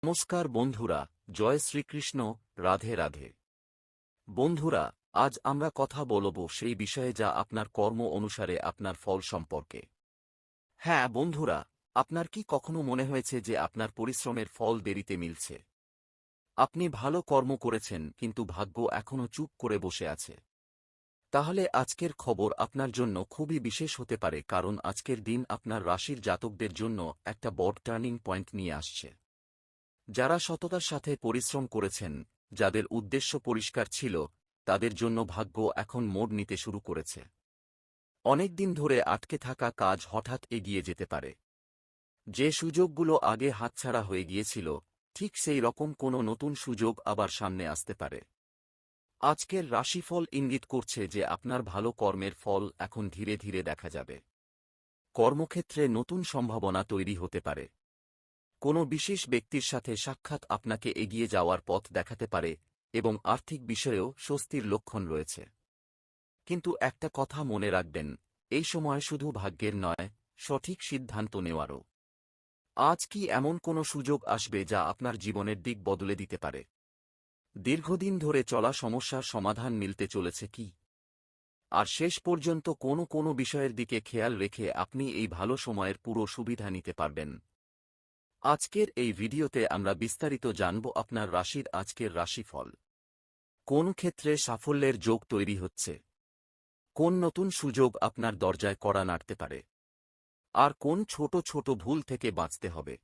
নমস্কার বন্ধুরা, জয় শ্রীকৃষ্ণ, রাধে রাধে। বন্ধুরা, আজ আমরা কথা বলবো সেই বিষয়ে যা আপনার কর্ম অনুসারে আপনার ফল সম্পর্কে। হ্যাঁ বন্ধুরা, আপনার কি কখনো মনে হয়েছে যে আপনার পরিশ্রমের ফল দেরিতে মিলছে? আপনি ভালো কর্ম করেছেন কিন্তু ভাগ্য এখনও চুপ করে বসে আছে। তাহলে আজকের খবর আপনার জন্য খুবই বিশেষ হতে পারে, কারণ আজকের দিন আপনার রাশির জাতকদের জন্য একটা বড় টার্নিং পয়েন্ট নিয়ে আসছে। যারা সততার সাথে পরিশ্রম করেছেন, যাদের উদ্দেশ্য পরিষ্কার ছিল, তাদের জন্য ভাগ্য এখন মোড় নিতে শুরু করেছে। অনেক দিন ধরে আটকে থাকা কাজ হঠাৎ এগিয়ে যেতে পারে। যে সুযোগগুলো আগে হাতছাড়া হয়ে গিয়েছিল, ঠিক সেই রকম কোনো নতুন সুযোগ আবার সামনে আসতে পারে। আজকের রাশিফল ইঙ্গিত করছে যে আপনার ভালো কর্মের ফল এখন ধীরে ধীরে দেখা যাবে। কর্মক্ষেত্রে নতুন সম্ভাবনা তৈরি হতে পারে। কোনো বিশেষ ব্যক্তির সাথে সাক্ষাৎ আপনাকে এগিয়ে যাওয়ার পথ দেখাতে পারে এবং আর্থিক বিষয়েও স্বস্তির লক্ষণ রয়েছে। কিন্তু একটা কথা মনে রাখবেন, এই সময় শুধু ভাগ্যের নয়, সঠিক সিদ্ধান্ত নেওয়ারও। আজ কি এমন কোনো সুযোগ আসবে যা আপনার জীবনের দিক বদলে দিতে পারে? দীর্ঘদিন ধরে চলা সমস্যার সমাধান মিলতে চলেছে কি? আর শেষ পর্যন্ত কোনো বিষয়ের দিকে খেয়াল রেখে আপনি এই ভালো সময়ের পুরো সুবিধা নিতে পারবেন। আজকের এই ভিডিওতে আমরা বিস্তারিত জানব আপনার রাশির আজকের রাশিফল। কোন ক্ষেত্রে সাফল্যের যোগ তৈরি হচ্ছে, কোন নতুন সুযোগ আপনার দরজায় কড়া নাড়তে পারে, আর কোন ছোট ছোট ভুল থেকে বাঁচতে হবে।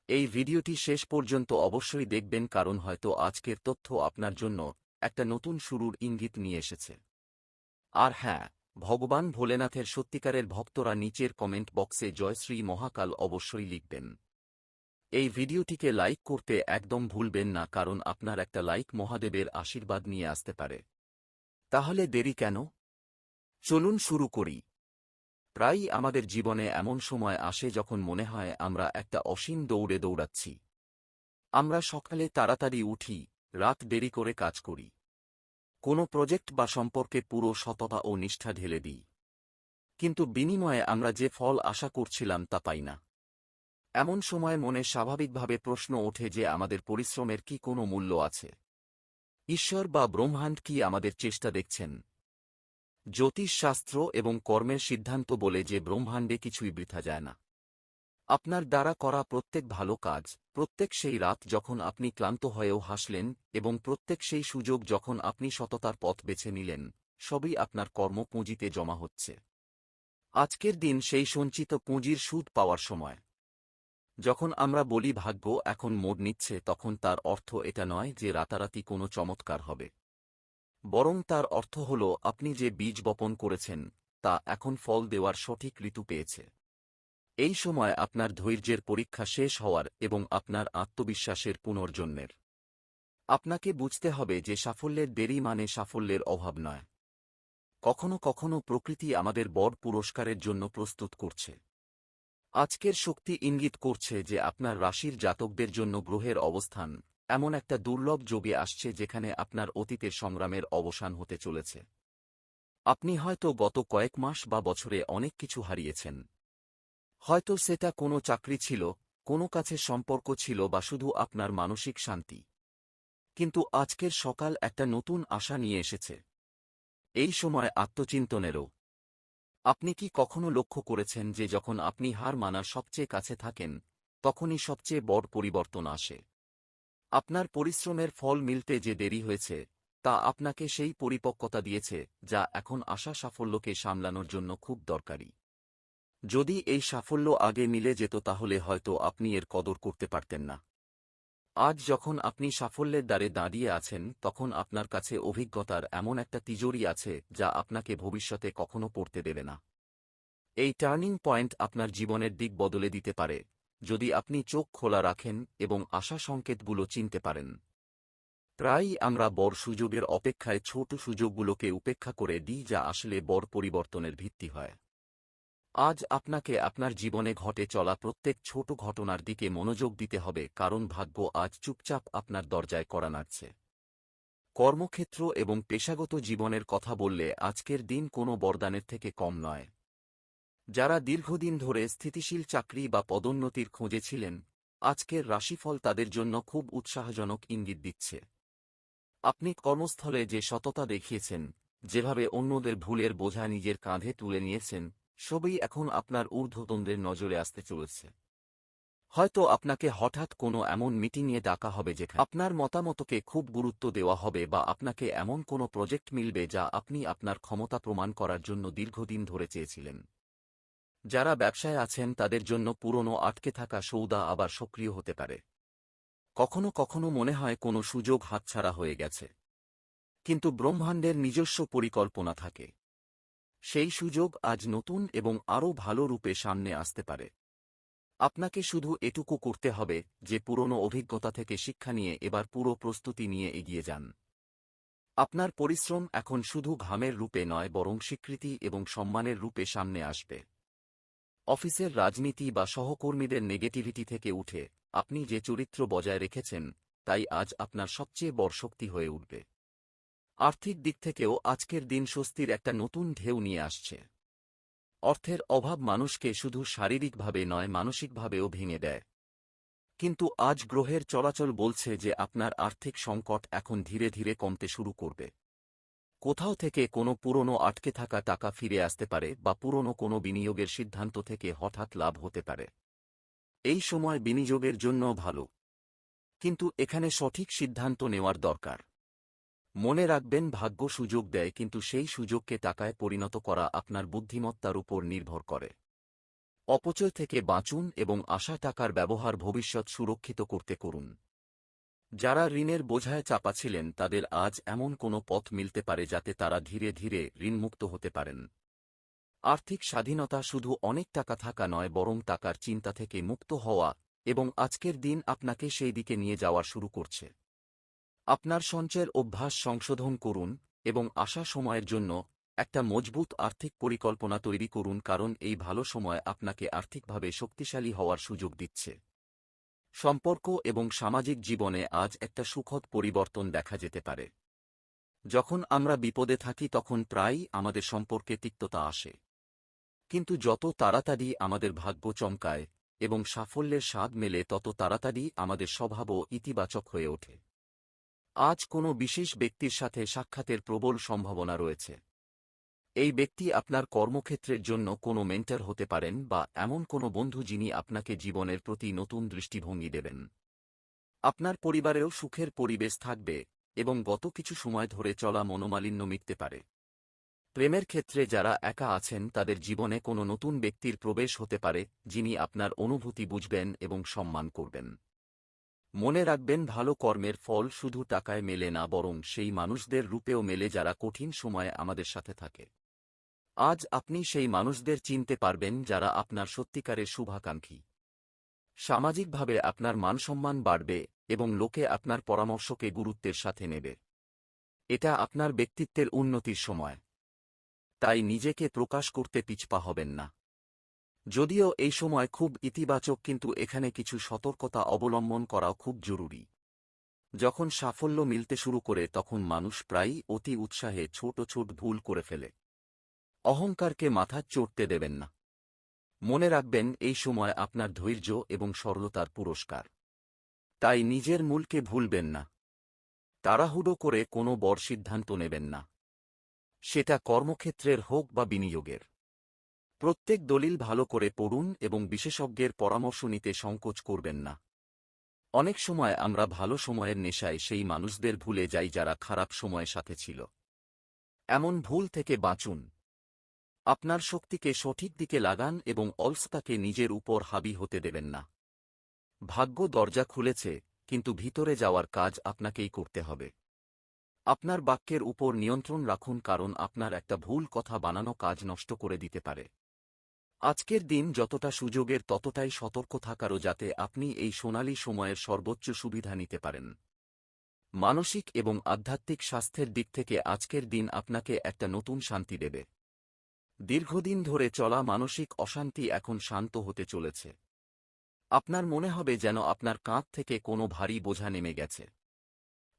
এই ভিডিওটি শেষ পর্যন্ত অবশ্যই দেখবেন, কারণ হয়তো আজকের তথ্য আপনার জন্য একটা নতুন শুরুর ইঙ্গিত নিয়ে এসেছে। আর হ্যাঁ, ভগবান ভোলেনাথের সত্যিকারের ভক্তরা নিচের কমেন্ট বক্সে জয় শ্রী মহাকাল অবশ্যই লিখবেন। এই ভিডিওটিকে লাইক করতে একদম ভুলবেন না, কারণ আপনার একটা লাইক মহাদেবের আশীর্বাদ নিয়ে আসতে পারে। তাহলে দেরি কেন? চলুন শুরু করি। প্রায়ই আমাদের জীবনে এমন সময় আসে যখন মনে হয় আমরা একটা অসীম দৌড়ে দৌড়াচ্ছি। আমরা সকালে তাড়াতাড়ি উঠি, রাত দেরি করে কাজ করি, কোনো প্রজেক্ট বা সম্পর্কে পুরো সততা ও নিষ্ঠা ঢেলে দিই, কিন্তু বিনিময়ে আমরা যে ফল আশা করছিলাম তা পাই না। এমন সময় মনে স্বাভাবিকভাবে প্রশ্ন ওঠে যে আমাদের পরিশ্রমের কি কোনো মূল্য আছে? ঈশ্বর বা ব্রহ্মাণ্ড কি আমাদের চেষ্টা দেখছেন? জ্যোতিষশাস্ত্র এবং কর্মের সিদ্ধান্ত বলে যে ব্রহ্মাণ্ডে কিছুই বৃথা যায় না। আপনার দ্বারা করা প্রত্যেক ভালো কাজ, প্রত্যেক সেই রাত যখন আপনি ক্লান্ত হয়েও হাসলেন, এবং প্রত্যেক সেই সুযোগ যখন আপনি সততার পথ বেছে নিলেন, সবই আপনার কর্মপুঁজিতে জমা হচ্ছে। আজকের দিন সেই সঞ্চিত পুঁজির সুদ পাওয়ার সময়। যখন আমরা বলি ভাগ্য এখন মোড় নিচ্ছে, তখন তার অর্থ এটা নয় যে রাতারাতি কোনো চমৎকার হবে। বরং তার অর্থ হল আপনি যে বীজ বপন করেছেন তা এখন ফল দেওয়ার সঠিক ঋতু পেয়েছে। এই সময় আপনার ধৈর্যের পরীক্ষা শেষ হওয়ার এবং আপনার আত্মবিশ্বাসের পুনর্জন্মের। আপনাকে বুঝতে হবে যে সাফল্যের দেরি মানে সাফল্যের অভাব নয়। কখনো কখনো প্রকৃতি আমাদের বড় পুরস্কারের জন্য প্রস্তুত করছে। আজকের শক্তি ইঙ্গিত করছে যে আপনার রাশির জাতকদের জন্য গ্রহের অবস্থান এমন একটা দুর্লভ যোগে আসছে যেখানে আপনার অতীতের সংগ্রামের অবসান হতে চলেছে। আপনি হয়তো গত কয়েক মাস বা বছরে অনেক কিছু হারিয়েছেন। হয়তো সেটা কোনো চাকরি ছিল, কোনো কাছের সম্পর্ক ছিল, বা শুধু আপনার মানসিক শান্তি। কিন্তু আজকের সকাল একটা নতুন আশা নিয়ে এসেছে। এই সময় আত্মচিন্তনেরও। আপনি কি কখনো লক্ষ্য করেছেন যে যখন আপনি হার মানার সবচেয়ে কাছে থাকেন, তখনই সবচেয়ে বড় পরিবর্তন আসে? আপনার পরিশ্রমের ফল মিলতে যে দেরি হয়েছে, তা আপনাকে সেই পরিপক্কতা দিয়েছে যা এখন আসা সাফল্যকে সামলানোর জন্য খুব দরকারি। যদি এই সাফল্য আগে মিলে যেত তাহলে হয়তো আপনি এর কদর করতে পারতেন না। আজ যখন আপনি সাফল্যের দ্বারে দাঁড়িয়ে আছেন, তখন আপনার কাছে অভিজ্ঞতার এমন একটা তিজোরি আছে যা আপনাকে ভবিষ্যতে কখনো পড়তে দেবে না। এই টার্নিং পয়েন্ট আপনার জীবনের দিক বদলে দিতে পারে, যদি আপনি চোখ খোলা রাখেন এবং আশা সংকেতগুলো চিনতে পারেন। প্রায়ই আমরা বড় সুযোগের অপেক্ষায় ছোট সুযোগগুলোকে উপেক্ষা করে দিই, যা আসলে বড় পরিবর্তনের ভিত্তি হয়। আজ আপনাকে আপনার জীবনে ঘটে চলা প্রত্যেক ছোট ঘটনার দিকে মনোযোগ দিতে হবে, কারণ ভাগ্য আজ চুপচাপ আপনার দরজায় কড়া নাড়ছে। কর্মক্ষেত্র এবং পেশাগত জীবনের কথা বললে আজকের দিন কোনো বরদানের থেকে কম নয়। যারা দীর্ঘদিন ধরে স্থিতিশীল চাকরি বা পদোন্নতির খোঁজে ছিলেন, আজকের রাশিফল তাদের জন্য খুব উৎসাহজনক ইঙ্গিত দিচ্ছে। আপনি কর্মস্থলে যে সততা দেখিয়েছেন, যেভাবে অন্যদের ভুলের বোঝা নিজের কাঁধে তুলে নিয়েছেন, সবই এখন আপনার ঊর্ধ্বতনদের নজরে আসতে চলেছে। হয়তো আপনাকে হঠাৎ কোনো এমন মিটিংয়ে ডাকা হবে যেখানে আপনার মতামতকে খুব গুরুত্ব দেওয়া হবে, বা আপনাকে এমন কোনো প্রজেক্ট মিলবে যা আপনি আপনার ক্ষমতা প্রমাণ করার জন্য দীর্ঘদিন ধরে চেয়েছিলেন। যারা ব্যবসায় আছেন তাদের জন্য পুরনো আটকে থাকা সৌদা আবার সক্রিয় হতে পারে। কখনো কখনো মনে হয় কোনো সুযোগ হাতছাড়া হয়ে গেছে, কিন্তু ব্রহ্মাণ্ডের নিজস্ব পরিকল্পনা থাকে। সেই সুযোগ আজ নতুন এবং আরও ভালো রূপে সামনে আসতে পারে। আপনাকে শুধু এটুকু করতে হবে যে পুরনো অভিজ্ঞতা থেকে শিক্ষা নিয়ে এবার পুরো প্রস্তুতি নিয়ে এগিয়ে যান। আপনার পরিশ্রম এখন শুধু ঘামের রূপে নয়, বরং স্বীকৃতি এবং সম্মানের রূপে সামনে আসবে। অফিসের রাজনীতি বা সহকর্মীদের নেগেটিভিটি থেকে উঠে আপনি যে চরিত্র বজায় রেখেছেন, তাই আজ আপনার সবচেয়ে বড় শক্তি হয়ে উঠবে। আর্থিক দিক থেকেও আজকের দিন স্বস্তির একটা নতুন ঢেউ নিয়ে আসছে। অর্থের অভাব মানুষকে শুধু শারীরিকভাবে নয়, মানসিকভাবেও ভেঙে দেয়। কিন্তু আজ গ্রহের চলাচল বলছে যে আপনার আর্থিক সংকট এখন ধীরে ধীরে কমতে শুরু করবে। কোথাও থেকে কোনো পুরনো আটকে থাকা টাকা ফিরে আসতে পারে, বা পুরনো কোনো বিনিয়োগের সিদ্ধান্ত থেকে হঠাৎ লাভ হতে পারে। এই সময় বিনিয়োগের জন্য ভালো, কিন্তু এখানে সঠিক সিদ্ধান্ত নেওয়ার দরকার। মনে রাখবেন, ভাগ্য সুযোগ দেয়, কিন্তু সেই সুযোগকে টাকায় পরিণত করা আপনার বুদ্ধিমত্তার উপর নির্ভর করে। অপচয় থেকে বাঁচুন এবং আশা টাকার ব্যবহার ভবিষ্যৎ সুরক্ষিত করতে করুন। যারা ঋণের বোঝায় চাপা ছিলেন তাদের আজ এমন কোনো পথ মিলতে পারে যাতে তারা ধীরে ধীরে ঋণমুক্ত হতে পারেন। আর্থিক স্বাধীনতা শুধু অনেক টাকা থাকা নয়, বরং টাকার চিন্তা থেকে মুক্ত হওয়া, এবং আজকের দিন আপনাকে সেই দিকে নিয়ে যাওয়া শুরু করছে। আপনার সঞ্চয়ের অভ্যাস সংশোধন করুন এবং আসা সময়ের জন্য একটা মজবুত আর্থিক পরিকল্পনা তৈরি করুন, কারণ এই ভালো সময় আপনাকে আর্থিকভাবে শক্তিশালী হওয়ার সুযোগ দিচ্ছে। সম্পর্ক এবং সামাজিক জীবনে আজ একটা সুখদ পরিবর্তন দেখা যেতে পারে। যখন আমরা বিপদে থাকি তখন প্রায়ই আমাদের সম্পর্কে তিক্ততা আসে, কিন্তু যত তাড়াতাড়ি আমাদের ভাগ্য চমকায় এবং সাফল্যের স্বাদ মেলে, তত তাড়াতাড়ি আমাদের স্বভাবও ইতিবাচক হয়ে ওঠে। আজ কোনো বিশেষ ব্যক্তির সাথে সাক্ষাতের প্রবল সম্ভাবনা রয়েছে। এই ব্যক্তি আপনার কর্মক্ষেত্রের জন্য কোনো মেন্টর হতে পারেন, বা এমন কোনো বন্ধু যিনি আপনাকে জীবনের প্রতি নতুন দৃষ্টিভঙ্গি দেবেন। আপনার পরিবারেও সুখের পরিবেশ থাকবে এবং গত কিছু সময় ধরে চলা মনোমালিন্য মিটতে পারে। প্রেমের ক্ষেত্রে যারা একা আছেন তাদের জীবনে কোনো নতুন ব্যক্তির প্রবেশ হতে পারে, যিনি আপনার অনুভূতি বুঝবেন এবং সম্মান করবেন। মনে রাখবেন, ভালো কর্মের ফল শুধু টাকায় মেলে না, বরং সেই মানুষদের রূপেও মেলে যারা কঠিন সময়ে আমাদের সাথে থাকে। আজ আপনি সেই মানুষদের চিনতে পারবেন যারা আপনার সত্যিকারের শুভাকাঙ্ক্ষী। সামাজিকভাবে আপনার মানসম্মান বাড়বে এবং লোকে আপনার পরামর্শকে গুরুত্বের সাথে নেবে। এটা আপনার ব্যক্তিত্বের উন্নতির সময়, তাই নিজেকে প্রকাশ করতে পিছপা হবেন না। যদিও এই সময় খুব ইতিবাচক, কিন্তু এখানে কিছু সতর্কতা অবলম্বন করাও খুব জরুরি। যখন সাফল্য মিলতে শুরু করে তখন মানুষ প্রায়ই অতি উৎসাহে ছোট ছোট ভুল করে ফেলে। অহংকারকে মাথা চড়তে দেবেন না। মনে রাখবেন, এই সময় আপনার ধৈর্য এবং সরলতার পুরস্কার। তাই নিজের মূলকে ভুলবেন না। তাড়াহুড়ো করে কোনো বড় সিদ্ধান্ত নেবেন না, সেটা কর্মক্ষেত্রের হোক বা বিনিয়োগের। প্রত্যেক দলিল ভালো করে পড়ুন এবং বিশেষজ্ঞের পরামর্শ নিতে সংকোচ করবেন না। অনেক সময় আমরা ভালো সময়ের নেশায় সেই মানুষদের ভুলে যাই যারা খারাপ সময়ের সাথে ছিল। এমন ভুল থেকে বাঁচুন। আপনার শক্তিকে সঠিক দিকে লাগান এবং অলসতাকে নিজের উপর হাবি হতে দেবেন না। ভাগ্য দরজা খুলেছে, কিন্তু ভিতরে যাওয়ার কাজ আপনাকেই করতে হবে। আপনার বাক্যের উপর নিয়ন্ত্রণ রাখুন, কারণ আপনার একটা ভুল কথা বানানো কাজ নষ্ট করে দিতে পারে। আজকের দিন যতটা সুযোগের ততটাই সতর্ক থাকারও, যাতে আপনি এই সোনালী সময়ের সর্বোচ্চ সুবিধা নিতে পারেন। মানসিক এবং আধ্যাত্মিক স্বাস্থ্যের দিক থেকে আজকের দিন আপনাকে একটা নতুন শান্তি দেবে। দীর্ঘদিন ধরে চলা মানসিক অশান্তি এখন শান্ত হতে চলেছে। আপনার মনে হবে যেন আপনার কাঁধ থেকে কোনো ভারী বোঝা নেমে গেছে।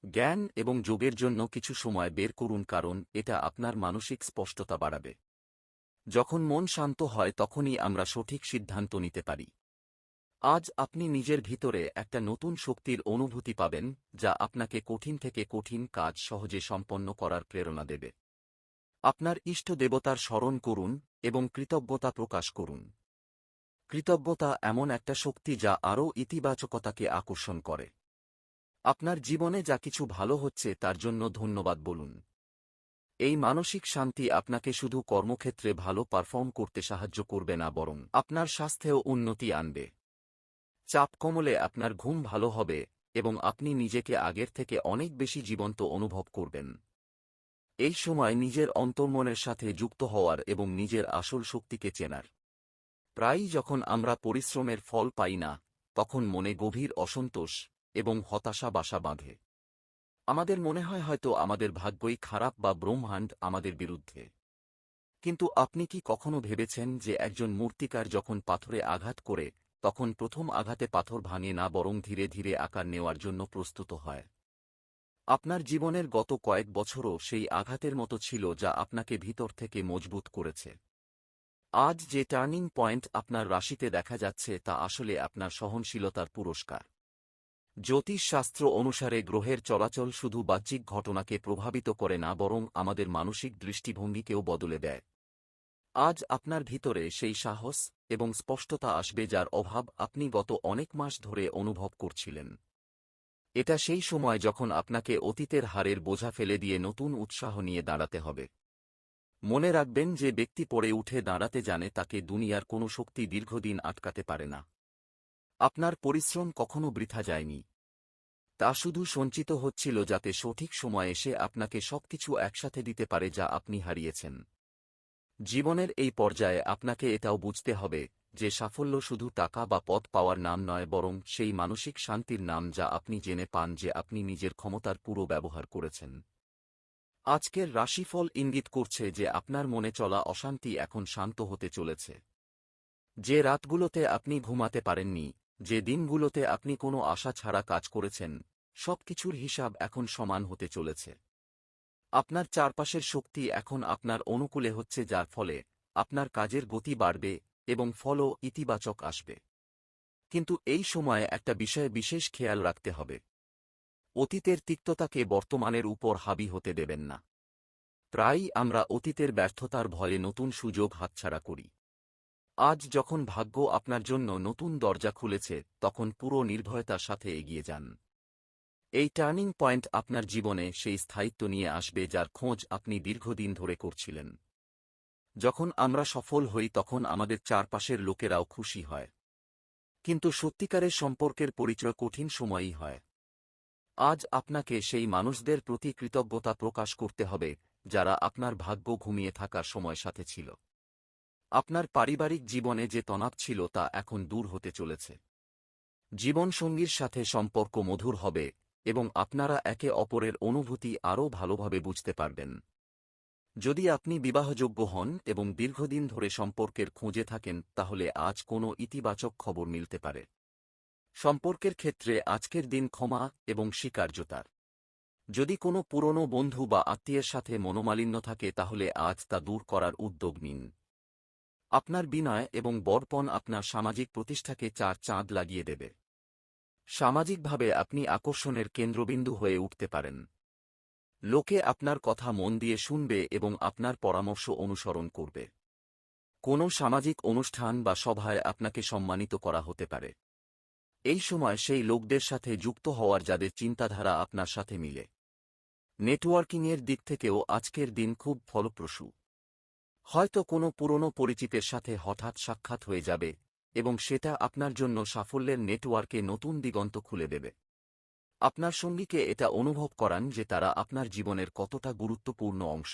জ্ঞান এবং যোগের জন্য কিছু সময় বের করুন, কারণ এটা আপনার মানসিক স্পষ্টতা বাড়াবে। যখন মন শান্ত হয় তখনই আমরা সঠিক সিদ্ধান্ত নিতে পারি। আজ আপনি নিজের ভিতরে একটা নতুন শক্তির অনুভূতি পাবেন, যা আপনাকে কঠিন থেকে কঠিন কাজ সহজে সম্পন্ন করার প্রেরণা দেবে। আপনার ইষ্ট দেবতার স্মরণ করুন এবং কৃতজ্ঞতা প্রকাশ করুন। কৃতজ্ঞতা এমন একটা শক্তি যা আরও ইতিবাচকতাকে আকর্ষণ করে। আপনার জীবনে যা কিছু ভালো হচ্ছে তার জন্য ধন্যবাদ বলুন। এই মানসিক শান্তি আপনাকে শুধু কর্মক্ষেত্রে ভালো পারফর্ম করতে সাহায্য করবে না, বরং আপনার স্বাস্থ্যেও উন্নতি আনবে। চাপ কমলে আপনার ঘুম ভালো হবে এবং আপনি নিজেকে আগের থেকে অনেক বেশি জীবন্ত অনুভব করবেন। এই সময় নিজের অন্তর্মনের সাথে যুক্ত হওয়ার এবং নিজের আসল শক্তিকে চেনার। প্রায়ই যখন আমরা পরিশ্রমের ফল পাই না, তখন মনে গভীর অসন্তোষ এবং হতাশা বাসা বাঁধে। আমাদের মনে হয় হয়তো আমাদের ভাগ্যই খারাপ বা ব্রহ্মাণ্ড আমাদের বিরুদ্ধে। কিন্তু আপনি কি কখনো ভেবেছেন যে একজন মূর্তিকার যখন পাথরে আঘাত করে, তখন প্রথম আঘাতে পাথর ভাঙে না, বরং ধীরে ধীরে আকার নেওয়ার জন্য প্রস্তুত হয়? আপনার জীবনের গত কয়েক বছরও সেই আঘাতের মতো ছিল, যা আপনাকে ভিতর থেকে মজবুত করেছে। আজ যে টার্নিং পয়েন্ট আপনার রাশিতে দেখা যাচ্ছে তা আসলে আপনার সহনশীলতার পুরস্কার। জ্যোতিষশাস্ত্র অনুসারে গ্রহের চলাচল শুধু বাহ্যিক ঘটনাকে প্রভাবিত করে না, বরং আমাদের মানসিক দৃষ্টিভঙ্গিকেও বদলে দেয়। আজ আপনার ভিতরে সেই সাহস এবং স্পষ্টতা আসবে যার অভাব আপনি গত অনেক মাস ধরে অনুভব করছিলেন। এটা সেই সময় যখন আপনাকে অতীতের হারের বোঝা ফেলে দিয়ে নতুন উৎসাহ নিয়ে দাঁড়াতে হবে। মনে রাখবেন, যে ব্যক্তি পড়ে উঠে দাঁড়াতে জানে তাকে দুনিয়ার কোনো শক্তি দীর্ঘদিন আটকাতে পারে না। আপনার পরিশ্রম কখনো বৃথা যায়নি। তা শুধু সঞ্চিত হচ্ছিল যাতে সঠিক সময় এসে আপনাকে সবকিছু একসাথে দিতে পারে যা আপনি হারিয়েছেন। জীবনের এই পর্যায়ে আপনাকে এটাও বুঝতে হবে যে সাফল্য শুধু টাকা বা পদ পাওয়ার নাম নয়, বরং সেই মানসিক শান্তির নাম যা আপনি জেনে পান যে আপনি নিজের ক্ষমতার পুরো ব্যবহার করেছেন। আজকের রাশিফল ইঙ্গিত করছে যে আপনার মনে চলা অশান্তি এখন শান্ত হতে চলেছে। যে রাতগুলোতে আপনি ঘুমাতে পারেননি, যে দিনগুলোতে আপনি কোনো আশা ছাড়া কাজ করেছেন, সবকিছুর হিসাব এখন সমান হতে চলেছে। আপনার চারপাশের শক্তি এখন আপনার অনুকূলে হচ্ছে, যার ফলে আপনার কাজের গতি বাড়বে এবং ফলও ইতিবাচক আসবে। কিন্তু এই সময়ে একটা বিষয়ে বিশেষ খেয়াল রাখতে হবে। অতীতের তিক্ততাকে বর্তমানের উপর হাবি হতে দেবেন না। প্রায়ই আমরা অতীতের ব্যর্থতার ভয়ে নতুন সুযোগ হাতছাড়া করি। আজ যখন ভাগ্য আপনার জন্য নতুন দরজা খুলেছে, তখন পুরো নির্ভয়তার সাথে এগিয়ে যান। এই টার্নিং পয়েন্ট আপনার জীবনে সেই স্থায়িত্ব নিয়ে আসবে যার খোঁজ আপনি দীর্ঘদিন ধরে করছিলেন। যখন আমরা সফল হই তখন আমাদের চারপাশের লোকেরাও খুশি হয়। কিন্তু সত্যিকারের সম্পর্কের পরিচয় কঠিন সময়ই হয়। আজ আপনাকে সেই মানুষদের প্রতি কৃতজ্ঞতা প্রকাশ করতে হবে যারা আপনার ভাগ্য ঘুমিয়ে থাকার সময় সাথে ছিল। আপনার পারিবারিক জীবনে যে তনাব ছিল তা এখন দূর হতে চলেছে। জীবনসঙ্গীর সাথে সম্পর্ক মধুর হবে এবং আপনারা একে অপরের অনুভূতি আরও ভালোভাবে বুঝতে পারবেন। যদি আপনি বিবাহযোগ্য হন এবং দীর্ঘদিন ধরে সম্পর্কের খোঁজে থাকেন, তাহলে আজ কোনো ইতিবাচক খবর মিলতে পারে। সম্পর্কের ক্ষেত্রে আজকের দিন ক্ষমা এবং স্বীকার্যতার। যদি কোনো পুরনো বন্ধু বা আত্মীয়ের সাথে মনোমালিন্য থাকে, তাহলে আজ তা দূর করার উদ্যোগ নিন। আপনার বিনয় এবং বরপণ আপনার সামাজিক প্রতিষ্ঠাকে চার চাঁদ লাগিয়ে দেবে। সামাজিকভাবে আপনি আকর্ষণের কেন্দ্রবিন্দু হয়ে উঠতে পারেন। লোকে আপনার কথা মন দিয়ে শুনবে এবং আপনার পরামর্শ অনুসরণ করবে। কোনো সামাজিক অনুষ্ঠান বা সভায় আপনাকে সম্মানিত করা হতে পারে। এই সময় সেই লোকদের সাথে যুক্ত হওয়ার যাদের চিন্তাধারা আপনার সাথে মিলে। নেটওয়ার্কিংয়ের দিক থেকেও আজকের দিন খুব ফলপ্রসূ। হয়তো কোনো পুরনো পরিচিতের সাথে হঠাৎ সাক্ষাৎ হয়ে যাবে এবং সেটা আপনার জন্য সাফল্যের নেটওয়ার্কে নতুন দিগন্ত খুলে দেবে। আপনার সঙ্গীকে এটা অনুভব করান যে তারা আপনার জীবনের কতটা গুরুত্বপূর্ণ অংশ।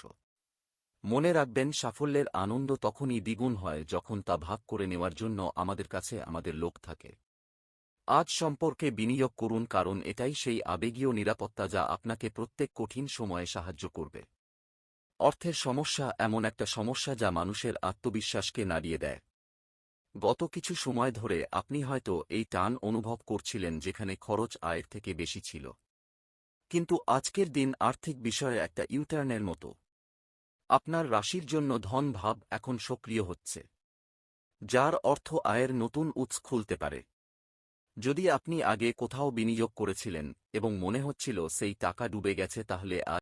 মনে রাখবেন, সাফল্যের আনন্দ তখনই দ্বিগুণ হয় যখন তা ভাগ করে নেওয়ার জন্য আমাদের কাছে আমাদের লোক থাকে। আজ সম্পর্কে বিনিয়োগ করুন, কারণ এটাই সেই আবেগীয় নিরাপত্তা যা আপনাকে প্রত্যেক কঠিন সময়ে সাহায্য করবে। অর্থের সমস্যা এমন একটা সমস্যা যা মানুষের আত্মবিশ্বাসকে নাড়িয়ে দেয়। গত কিছু সময় ধরে আপনি হয়তো এই টান অনুভব করছিলেন যেখানে খরচ আয়ের থেকে বেশি ছিল। কিন্তু আজকের দিন আর্থিক বিষয়ে একটা ইউটার্নের মতো। আপনার রাশির জন্য ধন ভাব এখন সক্রিয় হচ্ছে, যার অর্থ আয়ের নতুন উৎস খুলতে পারে। যদি আপনি আগে কোথাও বিনিয়োগ করেছিলেন এবং মনে হচ্ছিল সেই টাকা ডুবে গেছে, তাহলে আজ